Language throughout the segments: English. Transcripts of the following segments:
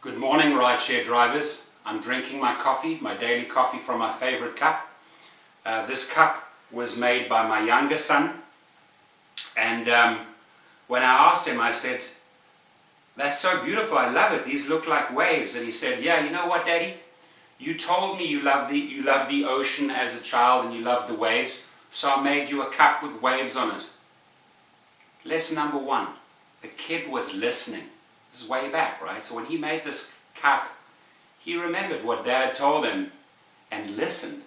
Good morning, rideshare drivers. I'm drinking my coffee, my daily coffee from my favorite cup. This cup was made by my younger son, and when I asked him, I said, "That's so beautiful, I love it, these look like waves." And he said, "Yeah, you know what, Daddy? You told me you love the ocean as a child and you love the waves, so I made you a cup with waves on it." Lesson number one, the kid was listening. This is way back, right? So when he made this cup, he remembered what Dad told him and listened,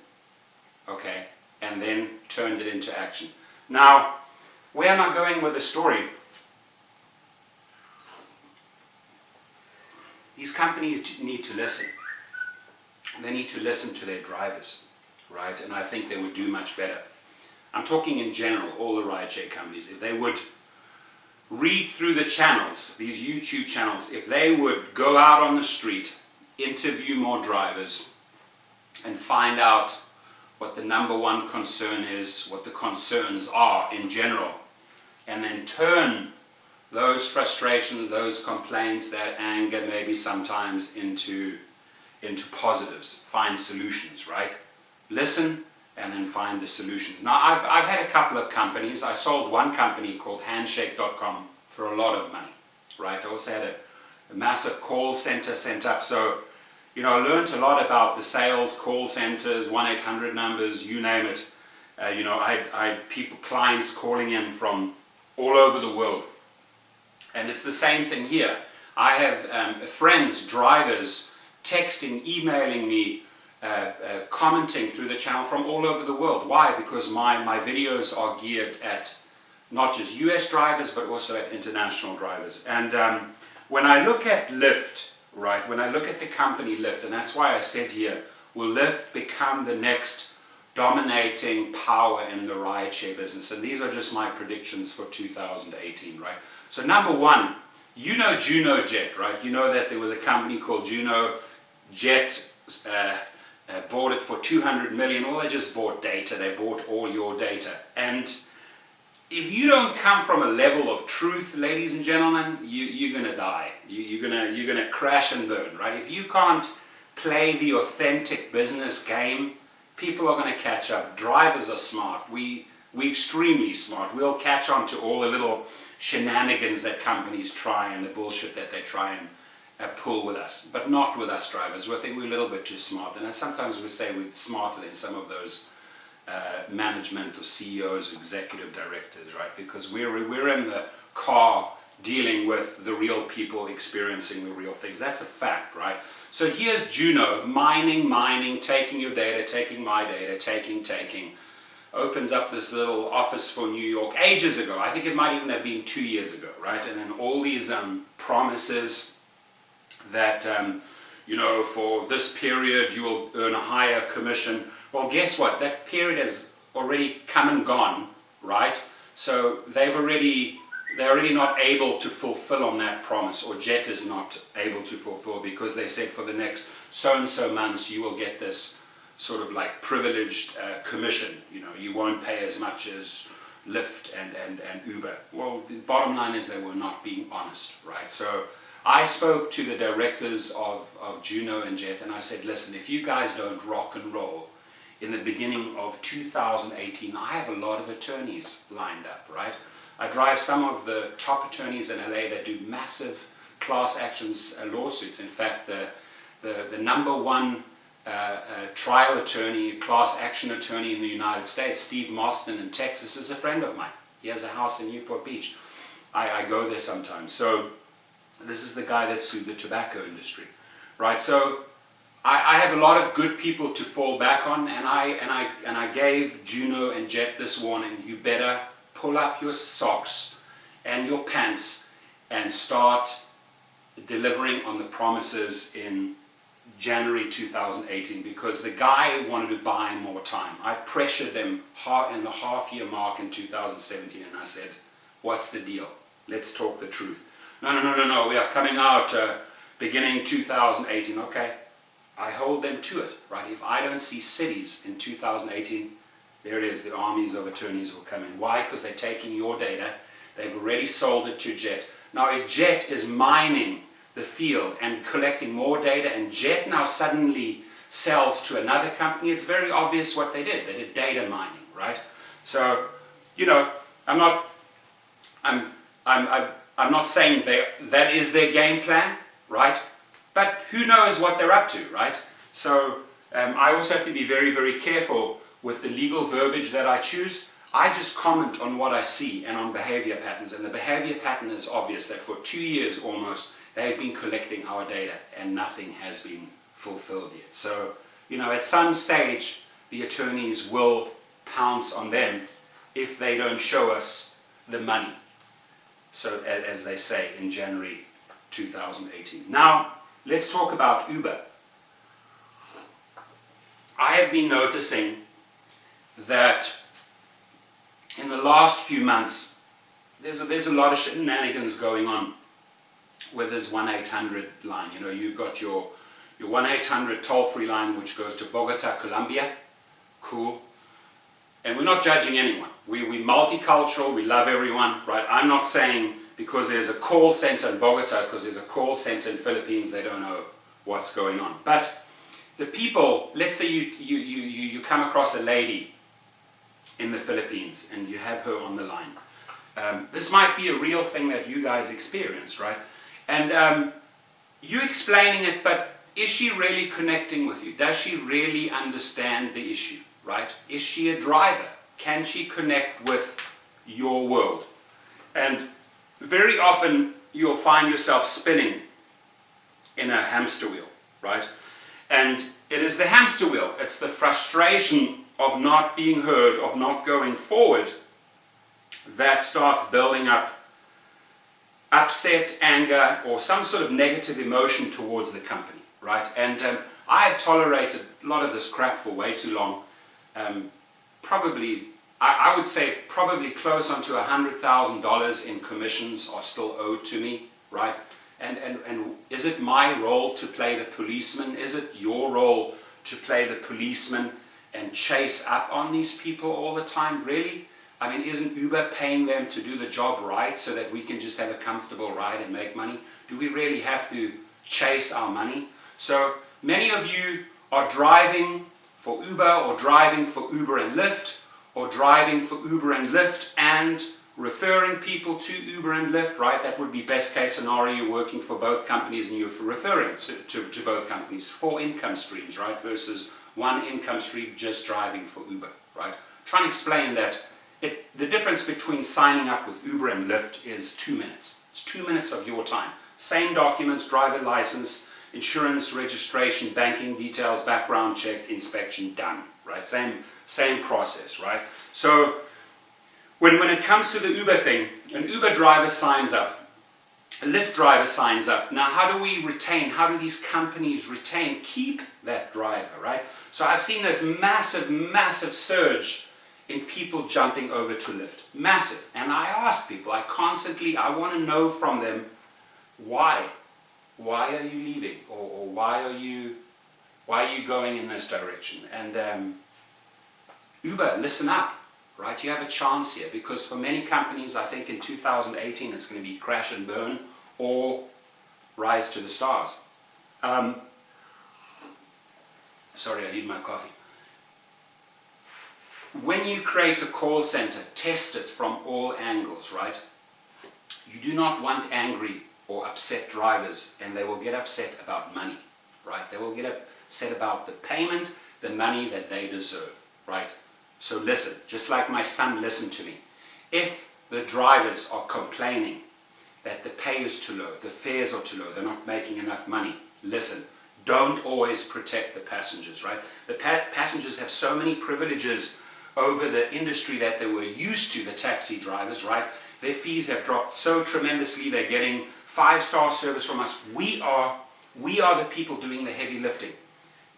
okay, and then turned it into action. Now, where am I going with the story? These companies need to listen. They need to listen to their drivers, right? And I think they would do much better. I'm talking in general, all the rideshare companies. If they would read through the channels, these YouTube channels, if they would go out on the street, interview more drivers, and find out what the number one concern is, what the concerns are in general, and then turn those frustrations, those complaints, that anger maybe sometimes into positives, find solutions, right? Listen and then find the solutions. Now, I've had a couple of companies. I sold one company called Handshake.com for a lot of money, right? I also had a massive call center set up. So, you know, I learned a lot about the sales, call centers, 1-800 numbers, you name it. You know, I had clients calling in from all over the world. And it's the same thing here. I have friends, drivers, texting, emailing me, commenting through the channel from all over the world. Why? Because my videos are geared at not just US drivers, but also at international drivers. And when I look at Lyft, right, when I look at the company Lyft, and that's why I said here, will Lyft become the next dominating power in the rideshare business? And these are just my predictions for 2018, right? So number one, you know Juno Jet, right? You know that there was a company called Juno Jet, bought it for 200 million. Well, they just bought data. They bought all your data. And if you don't come from a level of truth, ladies and gentlemen, you're gonna die. You're gonna crash and burn, right? If you can't play the authentic business game, people are gonna catch up. Drivers are smart. We extremely smart. We'll catch on to all the little shenanigans that companies try and the bullshit that they try and pull with us, but not with us drivers. We think we're a little bit too smart, and sometimes we say we're smarter than some of those management or CEOs, executive directors, right? Because we're in the car dealing with the real people, experiencing the real things. That's a fact, right? So here's Juno, mining, taking your data, taking my data, taking. Opens up this little office for New York ages ago. I think it might even have been 2 years ago, right? And then all these promises that, you know, for this period you will earn a higher commission. Well, guess what? That period has already come and gone, right? So they're already not able to fulfill on that promise, or Jet is not able to fulfill, because they said for the next so-and-so months you will get this sort of like privileged commission. You know, you won't pay as much as Lyft and Uber. Well, the bottom line is they were not being honest, right? So I spoke to the directors of Juno and Jet, and I said, listen, if you guys don't rock and roll in the beginning of 2018, I have a lot of attorneys lined up, right? I drive some of the top attorneys in LA that do massive class actions lawsuits. In fact, the number one trial attorney, class action attorney in the United States, Steve Mostyn in Texas, is a friend of mine. He has a house in Newport Beach. I go there sometimes. So this is the guy that sued the tobacco industry, right? So I have a lot of good people to fall back on, and I gave Juno and Jet this warning: you better pull up your socks and your pants and start delivering on the promises in January 2018, because the guy wanted to buy more time. I pressured them in the half-year mark in 2017, and I said, what's the deal? Let's talk the truth. No, we are coming out beginning 2018. Okay, I hold them to it, right? If I don't see cities in 2018, there it is, the armies of attorneys will come in. Why? Because they're taking your data. They've already sold it to Jet. Now, if Jet is mining the field and collecting more data, and Jet now suddenly sells to another company, it's very obvious what they did. They did data mining, right? So, you know, I'm not saying that is their game plan, right? But who knows what they're up to, right? So I also have to be very, very careful with the legal verbiage that I choose. I just comment on what I see and on behavior patterns. And the behavior pattern is obvious that for 2 years almost, they've been collecting our data and nothing has been fulfilled yet. So, you know, at some stage, the attorneys will pounce on them if they don't show us the money. So, as they say in January 2018. Now, let's talk about Uber. I have been noticing that in the last few months, there's a lot of shenanigans going on with this 1-800 line. You know, you've got your 1-800 toll-free line which goes to Bogota, Colombia. Cool. And we're not judging anyone. We're multicultural, we love everyone, right? I'm not saying because there's a call center in Bogota, because there's a call center in the Philippines, they don't know what's going on. But the people, let's say you come across a lady in the Philippines and you have her on the line. This might be a real thing that you guys experience, right? And you explaining it, but is she really connecting with you? Does she really understand the issue, right? Is she a driver? Can she connect with your world? And very often you'll find yourself spinning in a hamster wheel, right? And it is the hamster wheel. It's the frustration of not being heard, of not going forward, that starts building up upset, anger, or some sort of negative emotion towards the company, right? And I've tolerated a lot of this crap for way too long. I would say probably close onto $100,000 in commissions are still owed to me, right? And is it my role to play the policeman? Is it your role to play the policeman and chase up on these people all the time? Really? I mean, isn't Uber paying them to do the job right so that we can just have a comfortable ride and make money? Do we really have to chase our money? So many of you are driving for Uber or driving for Uber and Lyft or driving for Uber and Lyft and referring people to Uber and Lyft, right? That would be best case scenario. You're working for both companies and you're referring to both companies. 4 income streams, right? Versus 1 income stream just driving for Uber, right? Trying to explain that the difference between signing up with Uber and Lyft is 2 minutes. It's 2 minutes of your time. Same documents, driver license, insurance, registration, banking details, background check, inspection, done, right? Same process, right? So when it comes to the Uber thing, an Uber driver signs up, a Lyft driver signs up. Now, how do these companies keep that driver, right? So I've seen this massive surge in people jumping over to Lyft. Massive. And I ask people, I want to know from them, why? Why are you leaving? Or why are you going in this direction? And Uber, listen up, right? You have a chance here, because for many companies, I think in 2018, it's going to be crash and burn or rise to the stars. Sorry, I need my coffee. When you create a call center, test it from all angles, right? You do not want angry or upset drivers, and they will get upset about money, right? They will get upset about the payment, the money that they deserve, right? So listen, just like my son listened to me. If the drivers are complaining that the pay is too low, the fares are too low, they're not making enough money, listen, don't always protect the passengers, right? The passengers have so many privileges over the industry that they were used to, the taxi drivers, right? Their fees have dropped so tremendously, they're getting 5-star service from us. We are the people doing the heavy lifting.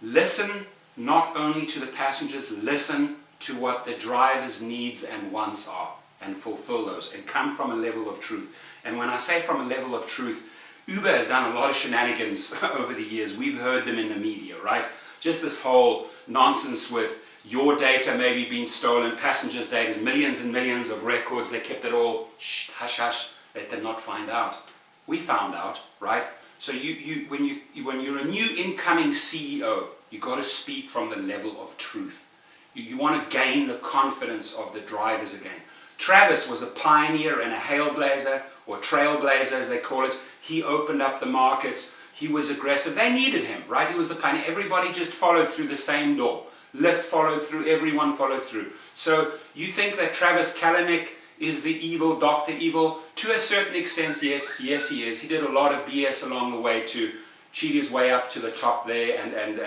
Listen not only to the passengers, listen to what the driver's needs and wants are, and fulfill those, and come from a level of truth. And when I say from a level of truth, Uber has done a lot of shenanigans over the years. We've heard them in the media, right? Just this whole nonsense with your data maybe being stolen, passengers' data, millions and millions of records, they kept it all, shh, hush, hush, let them not find out. We found out, right? So when you're a new incoming CEO, you've got to speak from the level of truth. You want to gain the confidence of the drivers again. Travis was a pioneer and a hailblazer, or trailblazer as they call it. He opened up the markets. He was aggressive. They needed him, right? He was the pioneer. Everybody just followed through the same door. Lyft followed through. Everyone followed through. So you think that Travis Kalanick is the evil, Dr. Evil? To a certain extent, yes, he is. He did a lot of BS along the way to cheat his way up to the top there, and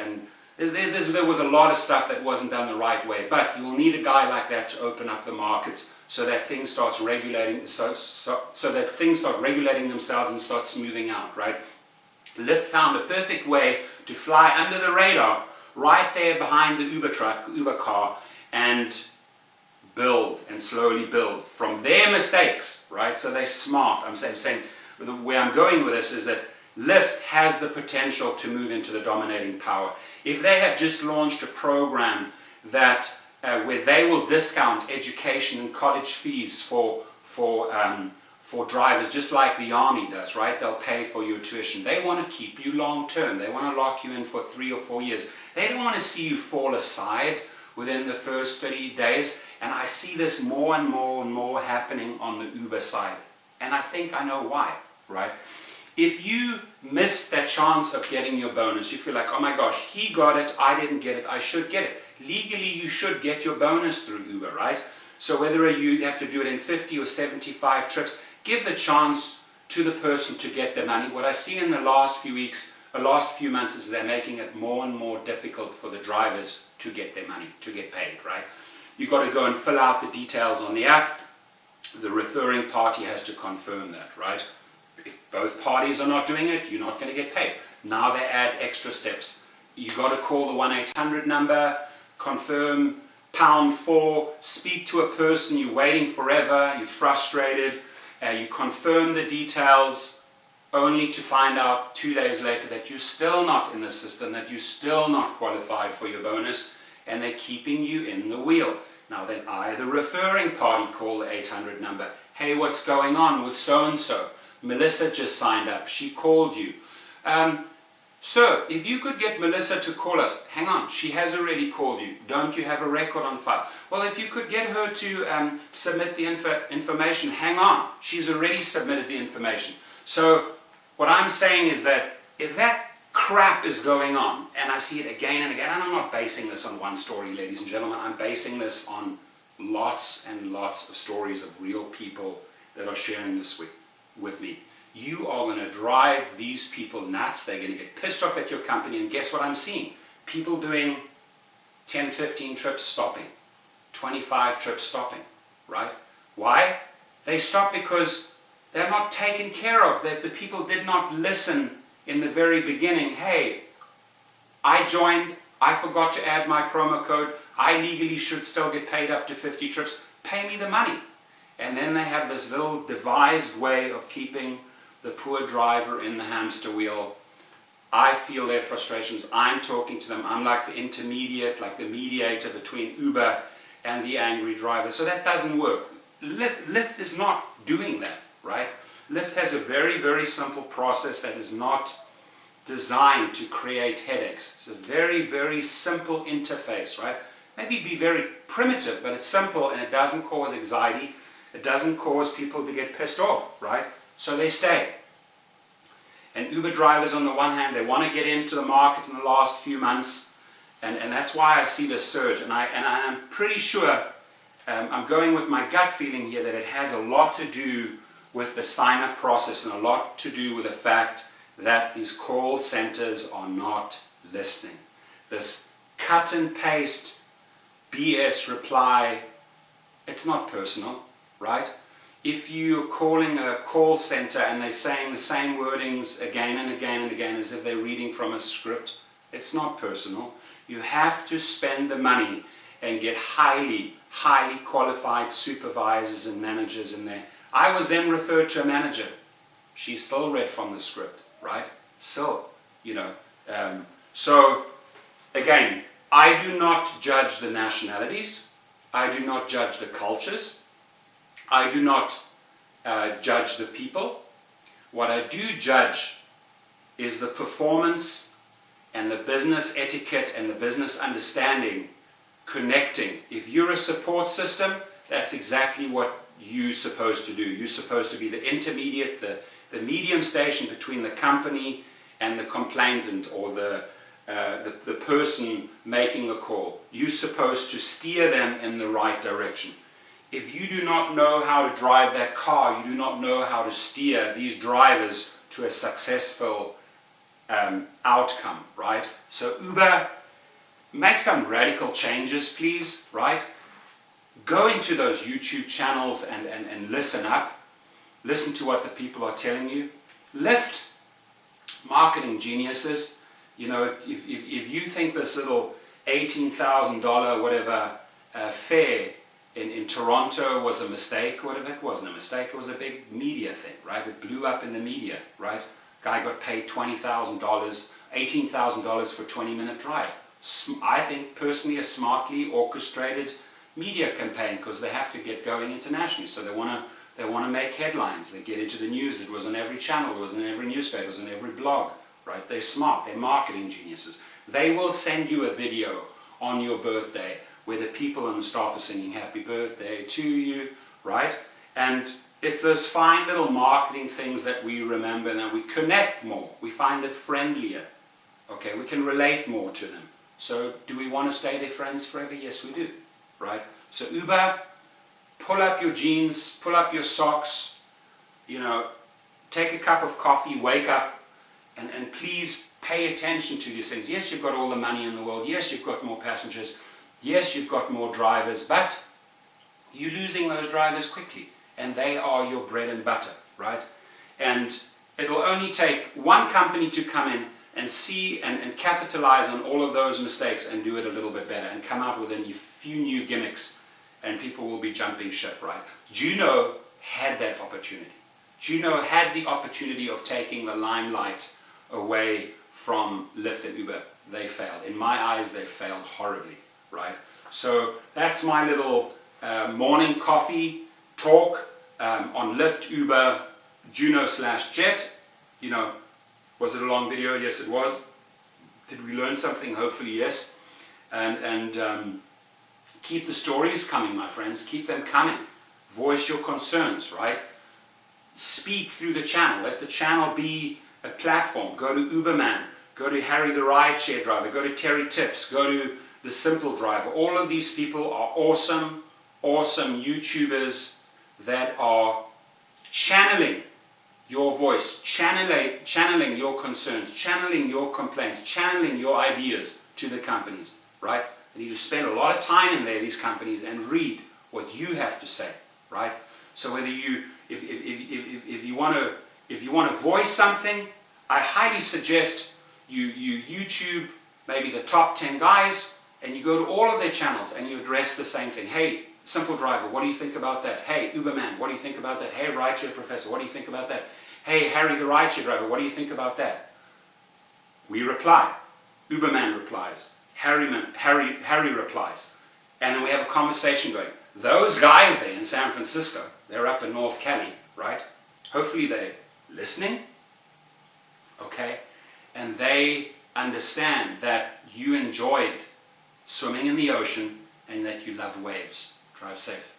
there was a lot of stuff that wasn't done the right way. But you will need a guy like that to open up the markets so that things start regulating, so that things start regulating themselves and start smoothing out, right? Lyft found a perfect way to fly under the radar, right there behind the Uber car, and build and slowly build from their mistakes, right? So they're smart. I'm saying where I'm going with this is that Lyft has the potential to move into the dominating power. If they have just launched a program that where they will discount education and college fees for drivers, just like the Army does, right? They'll pay for your tuition. They want to keep you long term. They want to lock you in for 3 or 4 years. They don't want to see you fall aside within the first 30 days. And I see this more and more and more happening on the Uber side. And I think I know why, right? If you miss that chance of getting your bonus, you feel like, oh my gosh, he got it, I didn't get it, I should get it. Legally, you should get your bonus through Uber, right? So whether you have to do it in 50 or 75 trips, give the chance to the person to get the money. What I see in the last few weeks, the last few months, is they're making it more and more difficult for the drivers to get their money, to get paid, right? You've got to go and fill out the details on the app. The referring party has to confirm that, right? If both parties are not doing it, you're not going to get paid. Now they add extra steps. You've got to call the 1-800 number, confirm, #4, speak to a person, you're waiting forever, you're frustrated, you confirm the details, only to find out 2 days later that you're still not in the system, that you're still not qualified for your bonus, and they're keeping you in the wheel. Now then I, the referring party, call the 800 number. Hey, what's going on with so-and-so? Melissa just signed up. She called you. Sir, if you could get Melissa to call us. Hang on, she has already called you. Don't you have a record on file? Well, if you could get her to submit the information. Hang on, she's already submitted the information. So what I'm saying is that if that crap is going on, and I see it again and again, and I'm not basing this on one story, ladies and gentlemen, I'm basing this on lots and lots of stories of real people that are sharing this with me. You are going to drive these people nuts. They're going to get pissed off at your company, and guess what I'm seeing? People doing 10, 15 trips stopping, 25 trips stopping, right? Why? They stop because they're not taken care of. The people did not listen in the very beginning. Hey, I joined, I forgot to add my promo code, I legally should still get paid up to 50 trips, pay me the money. And then they have this little devised way of keeping the poor driver in the hamster wheel. I feel their frustrations, I'm talking to them, I'm like the intermediate, like the mediator between Uber and the angry driver. So that doesn't work. Lyft is not doing that, right? Lyft has a very, very simple process that is not designed to create headaches. It's a very, very simple interface, right? Maybe be very primitive, but it's simple and it doesn't cause anxiety. It doesn't cause people to get pissed off, right? So they stay. And Uber drivers, on the one hand, they want to get into the market in the last few months, and that's why I see this surge. And I'm pretty sure, I'm going with my gut feeling here, that it has a lot to do with the sign-up process and a lot to do with the fact that these call centers are not listening. This cut and paste BS reply, it's not personal, right? If you're calling a call center and they're saying the same wordings again and again and again as if they're reading from a script, it's not personal. You have to spend the money and get highly, highly qualified supervisors and managers in there. I was then referred to a manager. She still read from the script, right? So, so again, I do not judge the nationalities. I do not judge the cultures. I do not judge the people. What I do judge is the performance and the business etiquette and the business understanding connecting. If you're a support system, that's exactly what you're supposed to do. You're supposed to be the intermediate, the medium station between the company and the complainant or the person making the call. You're supposed to steer them in the right direction. If you do not know how to drive that car, you do not know how to steer these drivers to a successful outcome, right? So Uber, make some radical changes, please, right? Go into those YouTube channels and listen up. Listen to what the people are telling you. Lyft, marketing geniuses. You know, if you think this little $18,000 whatever fare in Toronto was a mistake, whatever, it wasn't a mistake, it was a big media thing, right? It blew up in the media, right? Guy got paid $20,000, $18,000 for a 20-minute drive. I think personally a smartly orchestrated media campaign, because they have to get going internationally, so they want to make headlines, they get into the news. It was on every channel, it was in every newspaper, it was in every blog, right? They're smart, they're marketing geniuses. They will send you a video on your birthday where the people on the staff are singing happy birthday to you, right? And it's those fine little marketing things that we remember and that we connect more. We find it friendlier, okay? We can relate more to them. So do we want to stay their friends forever? Yes, we do, right? So Uber, pull up your jeans, pull up your socks, you know, take a cup of coffee, wake up, and please pay attention to these things. Yes, you've got all the money in the world. Yes, you've got more passengers. Yes, you've got more drivers, but you're losing those drivers quickly, and they are your bread and butter, right? And it'll only take one company to come in and see and capitalize on all of those mistakes and do it a little bit better and come out with a few new gimmicks, and people will be jumping ship, right? Juno had that opportunity. Juno had the opportunity of taking the limelight away from Lyft and Uber. They failed. In my eyes, they failed horribly, right? So that's my little morning coffee talk on Lyft, Uber, Juno/Jet. You know, was it a long video? Yes, it was. Did we learn something? Hopefully, yes. And keep the stories coming, my friends. Keep them coming. Voice your concerns, right? Speak through the channel. Let the channel be a platform. Go to Uberman. Go to Harry the Rideshare driver. Go to Terry Tips. Go to the Simple Driver. All of these people are awesome, awesome YouTubers that are channeling your voice, channeling your concerns, channeling your complaints, channeling your ideas to the companies, right? You need to spend a lot of time in there, these companies, and read what you have to say, right? So whether you, if you want to voice something, I highly suggest you YouTube maybe the top 10 guys, and you go to all of their channels and you address the same thing. Hey, Simple Driver, what do you think about that? Hey, Uberman, what do you think about that? Hey, Rideshare Professor, what do you think about that? Hey, Harry the Rideshare Driver, what do you think about that? We reply. Uberman replies. Harry replies. And then we have a conversation going. Those guys there in San Francisco, they're up in North Cali, right? Hopefully they're listening, okay? And they understand that you enjoyed swimming in the ocean and that you love waves. Drive safe.